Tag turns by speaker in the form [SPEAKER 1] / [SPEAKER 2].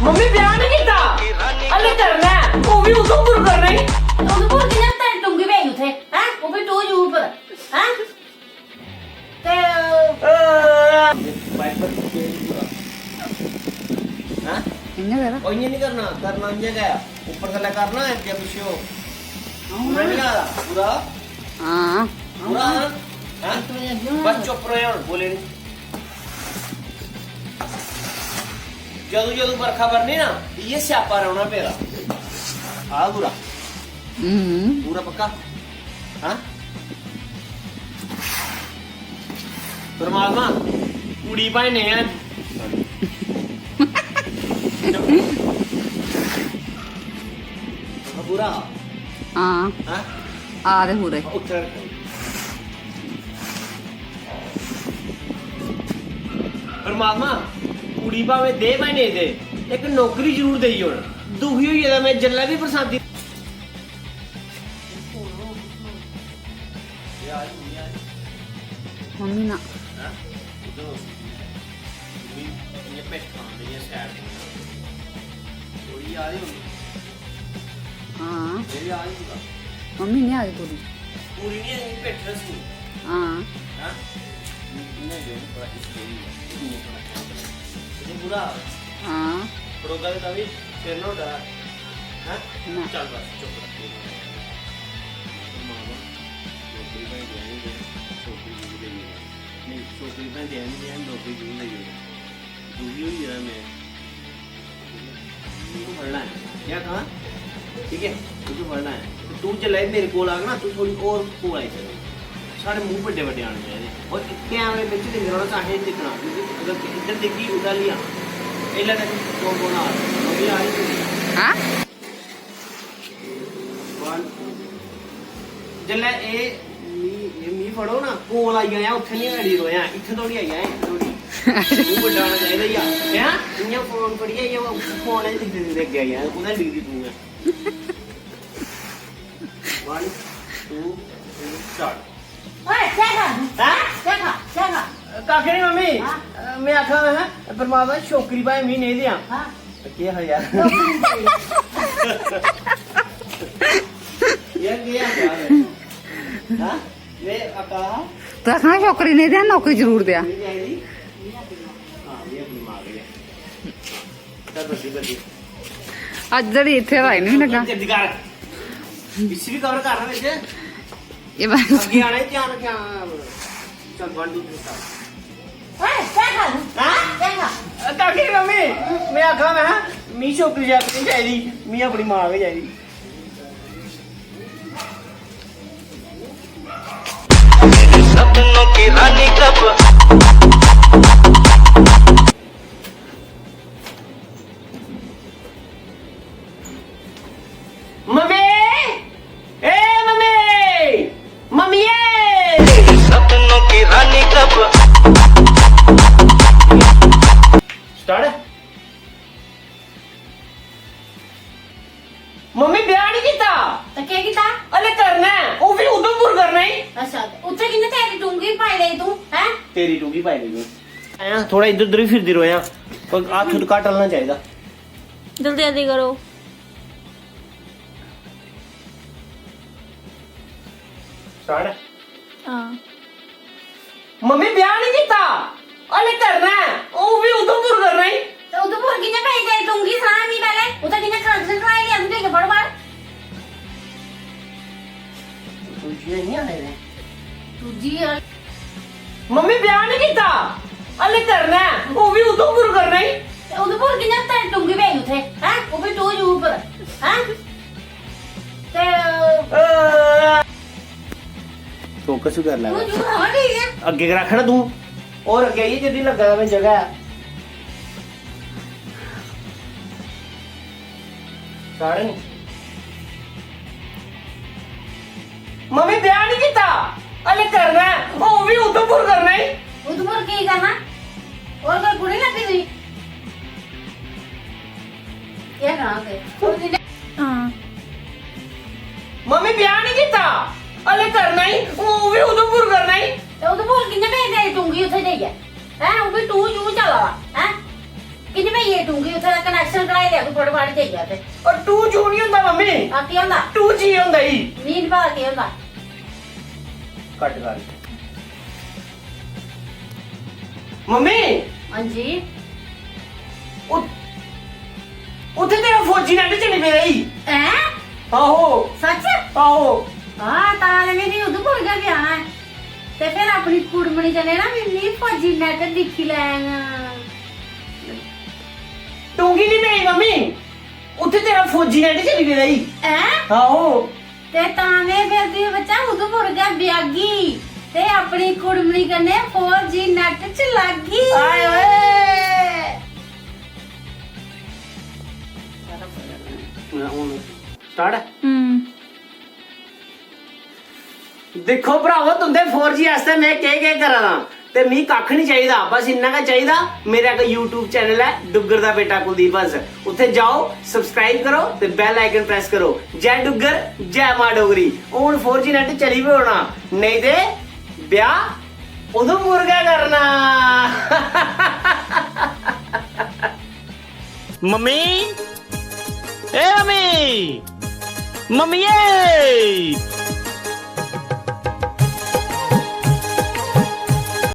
[SPEAKER 1] Mummy ब्याह नहीं कीता अले करना है वो भी उधमपुर करना ही
[SPEAKER 2] उधमपुर की ना टुंगी भेज उठे हैं वो भी टू यू पर हैं ते
[SPEAKER 1] हां इन्हें नहीं करना करना नहीं है ऊपर थल्ले करना है क्या पूछो पूरा नहीं आता पूरा
[SPEAKER 3] हां
[SPEAKER 1] पूरा हां बस चुप रहो और बोले नहीं जदू जदू बरखा भरनी ना ये स्यापा रहना पेगा आ पूरा पूरा पक्का हाँ परमात्मा कुड़ी पाए ने हैं पूरा
[SPEAKER 3] हाँ
[SPEAKER 1] हाँ
[SPEAKER 3] आ रहे पूरे
[SPEAKER 1] उत्तर परमात्मा कुड़ी भावे दे भाई नहीं दे एक नौकरी जरूर देई होना दुखी होई गेदा मैं जल्ला भी बरसाती
[SPEAKER 3] मम्मी ना हाँ मम्मी नहीं आ रही पूरी
[SPEAKER 1] पूरी नहीं है पेट रसी
[SPEAKER 3] हाँ
[SPEAKER 1] हाँ नहीं जो थोड़ा स्टोरी है पूरा
[SPEAKER 3] हाँ
[SPEAKER 1] पड़ोगा तो तभी फिर ना डरा हाँ
[SPEAKER 3] ना
[SPEAKER 1] चल बस चुप रख मामा नौकरी पे ध्यान दे छोकरी जरूर देगी नहीं छोकरी पे ध्यान दे नौकरी जरूर देगी दूरी हुई जरा मैं तू पढ़ना है क्या कहा ठीक है तुझे पढ़ना है तो तू चले मेरे को आग ना तू थोड़ी और को आई चले सारे मुंह बड़े बड़े आने चाहिए और कैमरे में दिख रहा चाहे दिखना अगर इधर दिखी उधर लिया इला तक कौन कौन आ मम्मी आ रही
[SPEAKER 3] हाँ
[SPEAKER 1] जल्ले ए मी फड़ो ना कोल आई गया उत्थे नहीं अड़ी रोया इत्थे थोड़ी आई है थोड़ी मुंह बड़ा आना चाहिए या हैं इन्हें फोन पड़िए ये फोन है दिख गया यार उधर दिख दी तू है 1 2 3 स्टार्ट
[SPEAKER 2] ओए क्या खा
[SPEAKER 1] हां
[SPEAKER 2] क्या खा
[SPEAKER 1] काके नहीं मम्मी मैं आखा है परमात्मा छोकरी भाई मी नहीं दिया
[SPEAKER 2] हां
[SPEAKER 1] क्या है यार ये क्या है हां ये आका
[SPEAKER 3] तो आखना छोकरी नहीं दिया नौकरी जरूर दिया
[SPEAKER 1] हां ये अपनी मां गई चल बस बस
[SPEAKER 3] ਅੱਜ ਜਿਹੜੀ ਇੱਥੇ ਦਾ ਨਹੀਂ ਲੱਗਾ
[SPEAKER 1] जल्दी कर इसी भी कवर कर रहा है
[SPEAKER 3] ਇਹ ਬਸ
[SPEAKER 1] आगे आना है क्या क्या चल 1 2 3 स्टार्ट
[SPEAKER 2] ओए क्या खा
[SPEAKER 1] हां
[SPEAKER 2] क्या खा
[SPEAKER 1] काकी मम्मी मैं आखा मैं मी छोकरी जाती नहीं चाहिए मी अपनी मां के चाहिए सपनों की रानी कब मम्मी ए मम्मी मम्मी ये सपनों की रानी कब स्टार्ट मम्मी ब्याह नहीं कीता
[SPEAKER 2] तो क्या कीता
[SPEAKER 1] अले करना है वो भी उधमपुर करना ही
[SPEAKER 2] अच्छा उत्थे किन्ने तेरी टुंगी पाई ले तू हैं
[SPEAKER 1] तेरी टूगी पाई गई आया थोड़ा इधर उधर ही फिरदी रोया कोई हाथ खुद काट लेना चाहिए
[SPEAKER 2] जल्दी जल्दी करो
[SPEAKER 1] स्टार्ट
[SPEAKER 2] हां
[SPEAKER 1] मम्मी ब्याह नहीं कीता अले करना है वो भी उधमपुर करना ही
[SPEAKER 2] तो उधमपुर किन्ने पाई तेरी टुंगी सुना नहीं पहले उत्थे किन्ने कनेक्शन कराई लिया मुझे के बड़ बड़
[SPEAKER 1] तुझे नहीं आए रे
[SPEAKER 2] तुझी
[SPEAKER 1] मम्मी ब्याह नहीं कीता अले करना है वो भी उधमपुर करना ही
[SPEAKER 2] उधमपुर किन्ने तेरी टुंगी भेज उठे हैं वो भी टू यू पर हैं ते
[SPEAKER 1] फोकस कर ले
[SPEAKER 2] टू यू हां ठीक है
[SPEAKER 1] ਅੱਗੇ ਰੱਖਣਾ ਤੂੰ और ਅੱਗੇ ਹੀ ਜਿੱਦੀ ਲੱਗਾ ਦਾ ਮੈਂ ਜਗ੍ਹਾ ਸਾਰਨ मम्मी ब्याह नहीं कीता अले करना है वो भी उधमपुर करना ही
[SPEAKER 2] उधमपुर की करना और कोई बुरी लगी हुई क्या कहाँ से हाँ
[SPEAKER 1] मम्मी ब्याह नहीं कीता अले करना ही वो भी उधमपुर करना ही
[SPEAKER 2] तो उधमपुर किन्ने भेज दे दूंगी उसे जाइए हैं वो भी टू यू चला हैं ਕਿੰਨੀ ਮੈਂ ਇਹ ਟੁੰਗੀ ਉੱਥੇ ਦਾ ਕਨੈਕਸ਼ਨ ਕਰਾਈ ਲਿਆ ਤੂੰ ਫਟਾਫਟ ਜਾਈਆ ਤੇ
[SPEAKER 1] ਔਰ 2G ਨਹੀਂ ਹੁੰਦਾ ਮੰਮੀ,
[SPEAKER 2] ਆ ਕੀ ਹੁੰਦਾ
[SPEAKER 1] 2G ਹੁੰਦਾ ਹੀ।
[SPEAKER 2] ਨੀਂਦ ਪਾ ਕੀ ਹੁੰਦਾ
[SPEAKER 1] ਕੱਟ ਕਰ ਮੰਮੀ,
[SPEAKER 2] ਹਾਂਜੀ
[SPEAKER 1] ਉੱਥੇ ਤੇਰਾ ਫੌਜੀ ਨੈਟ ਚੱਲੀ ਪਈ ਰਹੀ।
[SPEAKER 2] ਐ
[SPEAKER 1] ਆਹੋ
[SPEAKER 2] ਸੱਚ
[SPEAKER 1] ਆਹੋ,
[SPEAKER 2] ਹਾਂ ਤਾਂ ਮੇਰੀ ਉਦੋਂ ਭੁੱਲ ਗਿਆ ਵੀ ਆਣਾ ਹੈ ਤੇ ਫਿਰ ਆਪਣੀ ਕੁੜਮਣੀ ਜਨੇ ਨਾ ਵੀ ਫੌਜੀ ਨੈਟ ਦਿਖੀ ਲੈਣਾ
[SPEAKER 1] ਟੂੰਗੀ ਨਹੀਂ ਪਈ ਮੰਮੀ, ਉੱਥੇ ਤੇਰਾ ਫੌਜੀ ਨੈਟ ਚੱਲੀ ਪਈ ਰਹੀ।
[SPEAKER 2] ਐ
[SPEAKER 1] ਆਹੋ
[SPEAKER 2] ਤੇ ਤਾਂ ਮੈਂ ਫਿਰ ਦੀ ਬੱਚਾ ਉਦੋਂ ਭੁੱਲ ਗਿਆ ਵਿਆਗੀ ਤੇ ਆਪਣੀ ਕੁੜਮਣੀ ਕਨੇ 4G ਨੈਟ ਚ ਲੱਗੀ
[SPEAKER 1] ਆਏ ਓਏ ਹੁਣ ਸਟਾਰਟ। ਦੇਖੋ ਭਰਾਵੋ ਤੁੰਦੇ 4G ਵਾਸਤੇ ਮੈਂ ਕਹਿ ਕਰਾਂ ਤੇ ਮੀ ਕੱਖ ਨਹੀਂ ਚਾਹੀਦਾ, ਬਸ ਇੰਨਾ ਕਾ ਚਾਹੀਦਾ। ਮੇਰਾ ਇੱਕ YouTube ਚੈਨਲ ਹੈ ਡੁੱਗਰ ਦਾ ਬੇਟਾ ਕੁਲਦੀਪ ਹੰਸ, ਉੱਥੇ ਜਾਓ ਸਬਸਕ੍ਰਾਈਬ ਕਰੋ ਤੇ ਬੈਲ ਆਈਕਨ ਪ੍ਰੈਸ ਕਰੋ। ਜੈ ਡੁੱਗਰ ਜੈ ਮਾਂ ਡੋਗਰੀ। ਹੁਣ 4G ਨੈਟ ਚਲੀ ਵੀ ਹੋਣਾ, ਨਹੀਂ ਤੇ ਵਿਆਹ ਉਦੋਂ ਮੁਰਗਾ ਕਰਨਾ।
[SPEAKER 4] मम्मी ए मम्मी मम्मी ए